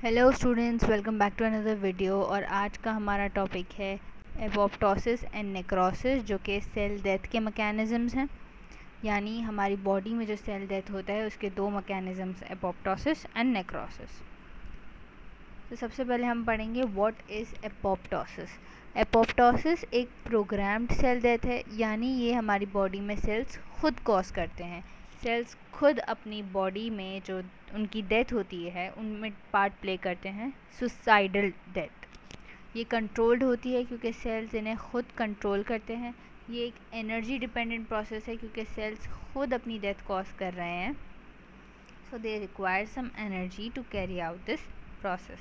Hello students, welcome back to another video. और आज का हमारा टॉपिक है एपोप्टोसिस एंड नेक्रोसिस, जो कि सेल डेथ के मैकेनिज़म्स हैं। यानी हमारी बॉडी में जो सेल डेथ होता है उसके दो मैकेनिज़म्स, एपोप्टोसिस एंड नेक्रोसिस। तो सबसे पहले हम पढ़ेंगे व्हाट इज़ एपोप्टोसिस। एपोप्टोसिस एक प्रोग्राम्ड सेल डेथ है, यानी ये हमारी बॉडी में सेल्स खुद कॉज करते हैं। सेल्स खुद अपनी बॉडी में जो उनकी डेथ होती है उनमें पार्ट प्ले करते हैं। सुसाइडल डेथ ये कंट्रोल्ड होती है क्योंकि सेल्स इन्हें खुद कंट्रोल करते हैं। ये एक एनर्जी डिपेंडेंट प्रोसेस है क्योंकि सेल्स खुद अपनी डेथ कॉज कर रहे हैं, so they require some energy to carry out this process.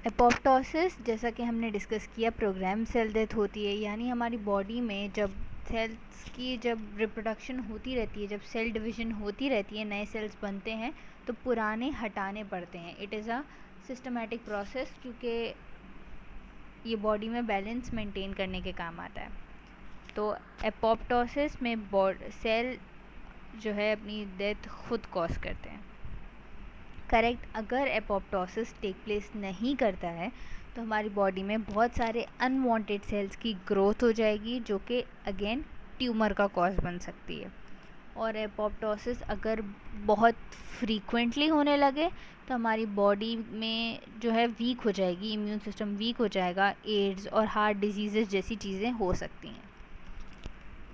Apoptosis, जैसा कि हमने डिस्कस किया, प्रोग्राम सेल डेथ होती है। यानी हमारी बॉडी में जब सेल्स की जब रिप्रोडक्शन होती रहती है, जब सेल डिवीज़न होती रहती है, नए सेल्स बनते हैं, तो पुराने हटाने पड़ते हैं। It is a systematic process क्योंकि ये बॉडी में बैलेंस मेंटेन करने के काम आता है। तो एपोप्टोसिस में सेल जो है अपनी डेथ खुद कॉज करते हैं। करेक्ट। अगर एपोप्टोसिस टेक प्लेस नहीं करता है तो हमारी बॉडी में बहुत सारे अनवांटेड सेल्स की ग्रोथ हो जाएगी, जो कि अगेन ट्यूमर का कॉज बन सकती है। और एपोप्टोसिस अगर बहुत फ्रीक्वेंटली होने लगे तो हमारी बॉडी में जो है वीक हो जाएगी, इम्यून सिस्टम वीक हो जाएगा, एड्स और हार्ट डिजीज़ जैसी चीज़ें हो सकती हैं।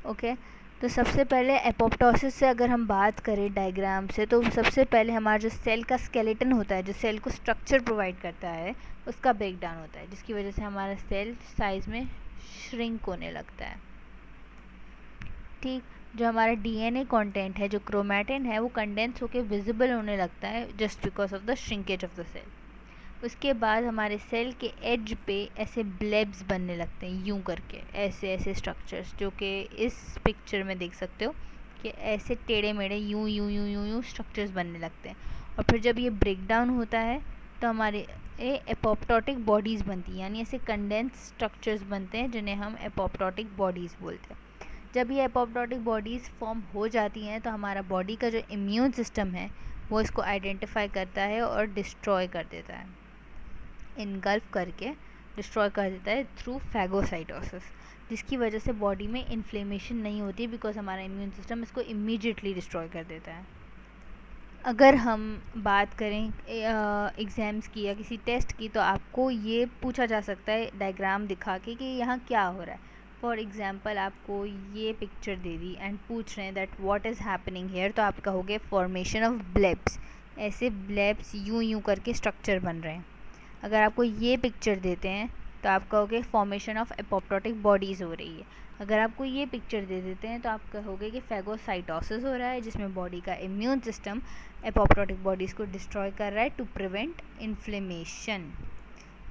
ओके तो सबसे पहले एपोप्टोसिस से अगर हम बात करें डायग्राम से, तो सबसे पहले हमारा जो सेल का स्केलेटन होता है, जो सेल को स्ट्रक्चर प्रोवाइड करता है, उसका ब्रेक डाउन होता है, जिसकी वजह से हमारा सेल साइज़ में श्रिंक होने लगता है। ठीक। जो हमारा डीएनए कंटेंट है, जो क्रोमैटिन है, वो कंडेंस होकर विजिबल होने लगता है just because of the shrinkage of the cell. उसके बाद हमारे सेल के एज पे ऐसे ब्लेब्स बनने लगते हैं, यूं करके ऐसे ऐसे स्ट्रक्चर्स, जो कि इस पिक्चर में देख सकते हो कि ऐसे टेढ़े मेढ़े यूं यूं यूं यूं यूं स्ट्रक्चर्स बनने लगते हैं। और फिर जब ये ब्रेक डाउन होता है तो हमारे एपोप्टोटिक बॉडीज़ बनती हैं, यानी ऐसे कंडेंस स्ट्रक्चर्स बनते हैं जिन्हें हम एपोप्टोटिक बॉडीज़ बोलते हैं। जब ये एपोप्टोटिक बॉडीज़ फॉर्म हो जाती हैं तो हमारा बॉडी का जो इम्यून सिस्टम है वो इसको आइडेंटिफाई करता है और डिस्ट्रॉय कर देता है, इनगल्फ करके डिस्ट्रॉय कर देता है थ्रू फैगोसाइटोसिस, जिसकी वजह से बॉडी में इन्फ्लेमेशन नहीं होती बिकॉज हमारा इम्यून सिस्टम इसको इमीडिएटली डिस्ट्रॉय कर देता है। अगर हम बात करें एग्ज़ाम्स की या किसी टेस्ट की, तो आपको ये पूछा जा सकता है डायग्राम दिखा के कि यहाँ क्या हो रहा है। फॉर एग्ज़ाम्पल आपको ये पिक्चर दे दी एंड पूछ रहे हैं that what is happening here, तो आप कहोगे फॉर्मेशन ऑफ ब्लेब्स। ऐसे ब्लेब्स यूं यूं करके स्ट्रक्चर बन रहे हैं। अगर आपको ये पिक्चर देते हैं तो आप कहोगे फॉर्मेशन ऑफ एपोप्टोटिक बॉडीज़ हो रही है। अगर आपको ये पिक्चर दे देते हैं तो आप कहोगे कि फैगोसाइटोसिस हो रहा है, जिसमें बॉडी का इम्यून सिस्टम एपोप्टोटिक बॉडीज़ को डिस्ट्रॉय कर रहा है टू प्रिवेंट इन्फ्लेमेशन।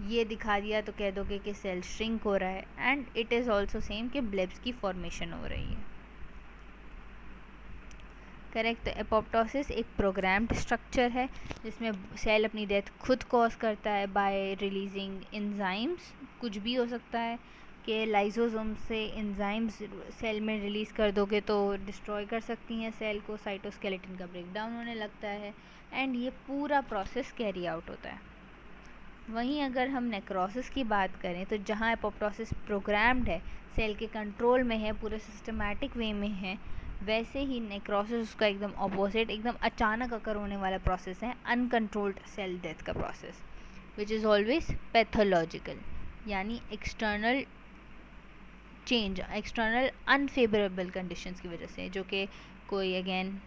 ये दिखा दिया तो कह दोगे कि सेल श्रिंक हो रहा है, and it is also same कि ब्लेब्स की फॉर्मेशन हो रही है। करेक्ट। तो एपोप्टोसिस एक प्रोग्राम्ड स्ट्रक्चर है जिसमें सेल अपनी डेथ खुद कॉज करता है बाय रिलीजिंग एंजाइम्स। कुछ भी हो सकता है कि लाइसोसोम से एंजाइम्स सेल में रिलीज़ कर दोगे तो डिस्ट्रॉय कर सकती हैं सेल को, साइटोस्केलेटन का ब्रेक डाउन होने लगता है, एंड ये पूरा प्रोसेस कैरी आउट होता है। वहीं अगर हम नेक्रोसिस की बात करें तो जहाँ एपोप्टोसिस प्रोग्राम्ड है, सेल के कंट्रोल में है, पूरे सिस्टमैटिक वे में है, वैसे ही नेक्रोसिस उसका एकदम ऑपोजिट, एकदम अचानक अकर होने वाला प्रोसेस है, अनकंट्रोल्ड सेल डेथ का process, which is always pathological, यानी external change, external unfavourable conditions की वजह से, जो कि कोई अगेन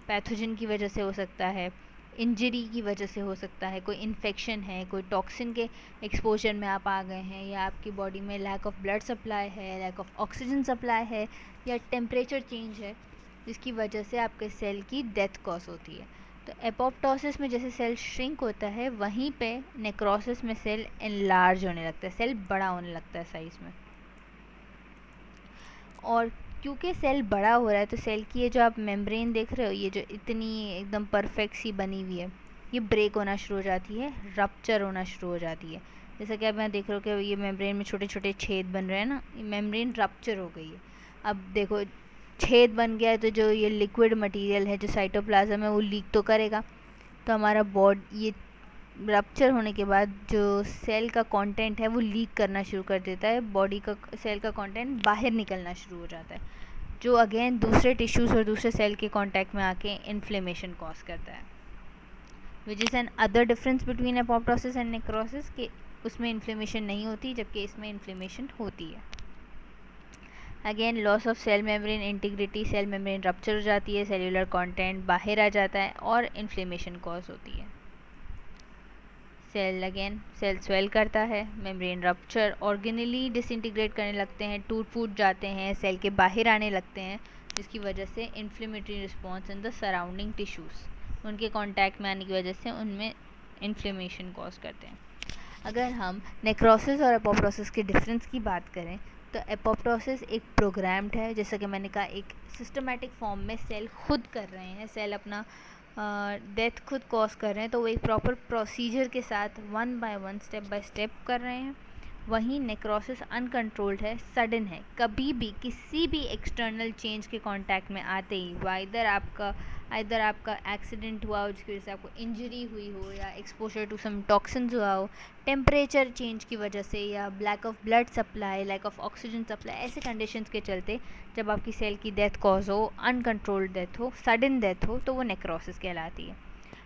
पैथोजन की वजह से हो सकता है, इंजरी की वजह से हो सकता है, कोई इन्फेक्शन है, कोई टॉक्सिन के एक्सपोजर में आप आ गए हैं, या आपकी बॉडी में लैक ऑफ ब्लड सप्लाई है, लैक ऑफ ऑक्सीजन सप्लाई है, या टेम्परेचर चेंज है, जिसकी वजह से आपके सेल की डेथ कॉज होती है। तो एपोप्टोसिस में जैसे सेल श्रिंक होता है, वहीं पे नेक्रोसिस में सेल एनलार्ज होने लगता है, सेल बड़ा होने लगता है साइज़ में। और क्योंकि सेल बड़ा हो रहा है तो सेल की ये जो आप मेम्ब्रेन देख रहे हो, ये जो इतनी एकदम परफेक्ट सी बनी हुई है, ये ब्रेक होना शुरू हो जाती है, रप्चर होना शुरू हो जाती है। जैसा कि आप यहाँ देख रहे हो कि ये मेम्ब्रेन में छोटे छोटे छेद बन रहे हैं ना, ये मेम्ब्रेन रप्चर हो गई है। अब देखो छेद बन गया है तो जो ये लिक्विड मटेरियल है, जो साइटोप्लाज्म है, वो लीक तो करेगा, तो हमारा ये रप्चर होने के बाद जो सेल का कंटेंट है वो लीक करना शुरू कर देता है, बॉडी का सेल का कंटेंट बाहर निकलना शुरू हो जाता है, जो अगेन दूसरे टिश्यूज़ और दूसरे सेल के कांटेक्ट में आके इन्फ्लेमेशन कॉज करता है, which is an other difference between apoptosis and necrosis कि उसमें इन्फ्लेमेशन नहीं होती जबकि इसमें इन्फ्लेमेशन होती है। Again loss of cell membrane integrity, cell membrane rupture हो जाती है, सेल्यूलर कंटेंट बाहर आ जाता है और इन्फ्लेमेशन कॉज होती है। सेल स्वेल करता है, मेम्ब्रेन रप्चर, ऑर्गेनली डिसइंटीग्रेट करने लगते हैं, टूट फूट जाते हैं, सेल के बाहर आने लगते हैं, जिसकी वजह से inflammatory response in the surrounding tissues उनके कांटेक्ट में आने की वजह से उनमें इन्फ्लेमेशन कॉज करते हैं। अगर हम नेक्रोसिस और एपोप्टोसिस के डिफरेंस की बात करें तो एपोप्टोसिस एक प्रोग्राम्ड है, जैसा कि मैंने कहा एक सिस्टमेटिक फॉर्म में सेल खुद कर रहे हैं, सेल अपना डेथ खुद कॉज कर रहे हैं, तो वो एक प्रॉपर प्रोसीजर के साथ one by one step by step कर रहे हैं। वहीं नेक्रोसिस अनकंट्रोल्ड है, सडन है, कभी भी किसी भी एक्सटर्नल चेंज के कांटेक्ट में आते ही, इधर आपका एक्सीडेंट हुआ हो जिसकी वजह से आपको इंजरी हुई हो, या एक्सपोजर टू सम टॉक्सिन्स हुआ हो, टेम्परेचर चेंज की वजह से, या lack of blood supply, lack of oxygen supply, ऐसे कंडीशंस के चलते जब आपकी सेल की डेथ कॉज हो, अनकंट्रोल्ड डेथ हो, सडन डेथ हो, तो वो नेक्रोसिस कहलाती है।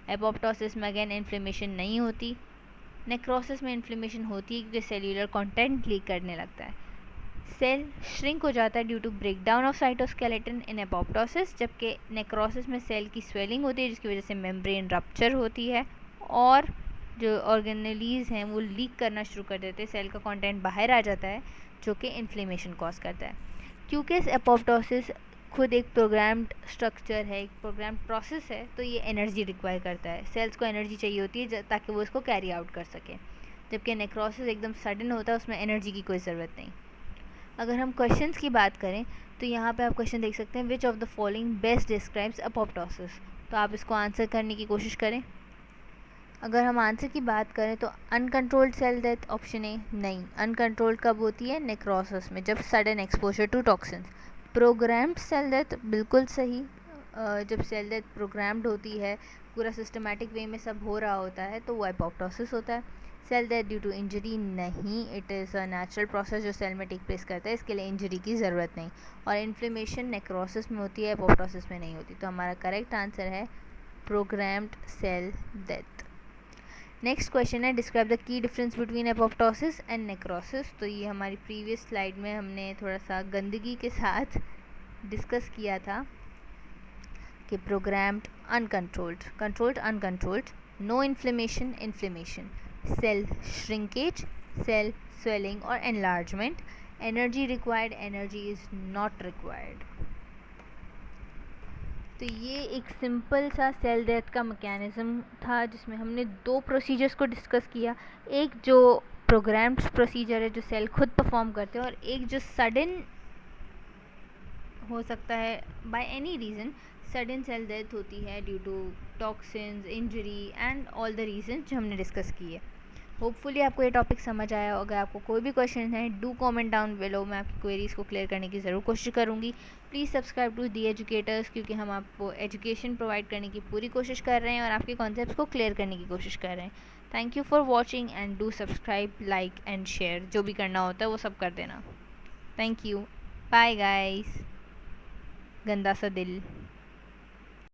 एपोप्टोसिस में अगेन इन्फ्लेमेशन नहीं होती, नेक्रोसिस में इन्फ्लेमेशन होती है क्योंकि सेल्यूलर कंटेंट लीक करने लगता है, सेल श्रिंक हो जाता है due to break down of cytoskeleton in apoptosis, जबकि नेक्रोसिस में सेल की स्वेलिंग होती है जिसकी वजह से मेम्ब्रेन रप्चर होती है और जो ऑर्गेनेलीज हैं वो लीक करना शुरू कर देते हैं, सेल का कंटेंट बाहर आ जाता है जो कि इन्फ्लेमेशन कॉज करता है। क्योंकि एपोप्टोसिस खुद एक प्रोग्राम्ड स्ट्रक्चर है, एक प्रोग्राम्ड प्रोसेस है, तो ये एनर्जी रिक्वायर करता है, सेल्स को एनर्जी चाहिए होती है ताकि वो इसको कैरी आउट कर सके, जबकि नेक्रोसिस एकदम सडन होता है, उसमें एनर्जी की कोई ज़रूरत नहीं। अगर हम क्वेश्चंस की बात करें तो यहाँ पे आप क्वेश्चन देख सकते हैं, which of the following best describes apoptosis, तो आप इसको आंसर करने की कोशिश करें। अगर हम आंसर की बात करें तो uncontrolled cell death option A, नहीं, अनकंट्रोल्ड कब होती है, नेक्रोसिस में, जब sudden exposure to toxins. Programmed cell death बिल्कुल सही, जब सेल डेथ प्रोग्राम्ड होती है, पूरा सिस्टमेटिक वे में सब हो रहा होता है, तो वो एपोप्टोसिस होता है। Cell death due to injury नहीं, it is a natural process जो सेल में टेक प्लेस करता है, इसके लिए इंजरी की ज़रूरत नहीं। और इन्फ्लेमेशन नेक्रोसिस में होती है, एपोप्टोसिस में नहीं होती, तो हमारा करेक्ट आंसर है programmed cell death. Next question है, describe the key difference between apoptosis and necrosis. तो ये हमारी प्रीवियस स्लाइड में हमने थोड़ा सा गंदगी के साथ डिस्कस किया था कि programmed uncontrolled, controlled uncontrolled, no inflammation inflammation, cell shrinkage, cell swelling और enlargement, energy required, energy is not required. तो ये एक सिंपल सा सेल डेथ का मैकेनिज़्म था जिसमें हमने दो प्रोसीजर्स को डिस्कस किया, एक जो प्रोग्राम्ड प्रोसीजर है जो सेल खुद परफॉर्म करते हैं, और एक जो सडन हो सकता है by any reason, sudden cell death होती है due to toxins, injury and all the reason जो हमने डिस्कस किए। होपफुली आपको ये टॉपिक समझ आया। अगर आपको कोई भी क्वेश्चन है, डू कमेंट डाउन बिलो, मैं आपकी क्वेरीज़ को क्लियर करने की ज़रूर कोशिश करूँगी। Please subscribe to the educators, क्योंकि हम आपको एजुकेशन प्रोवाइड करने की पूरी कोशिश कर रहे हैं और आपके कॉन्सेप्ट्स को क्लियर करने की कोशिश कर रहे हैं। Thank you for watching and do subscribe, like and share, जो भी करना होता है वो सब कर देना। थैंक यू, बाय गाइस, गंदा सा दिल।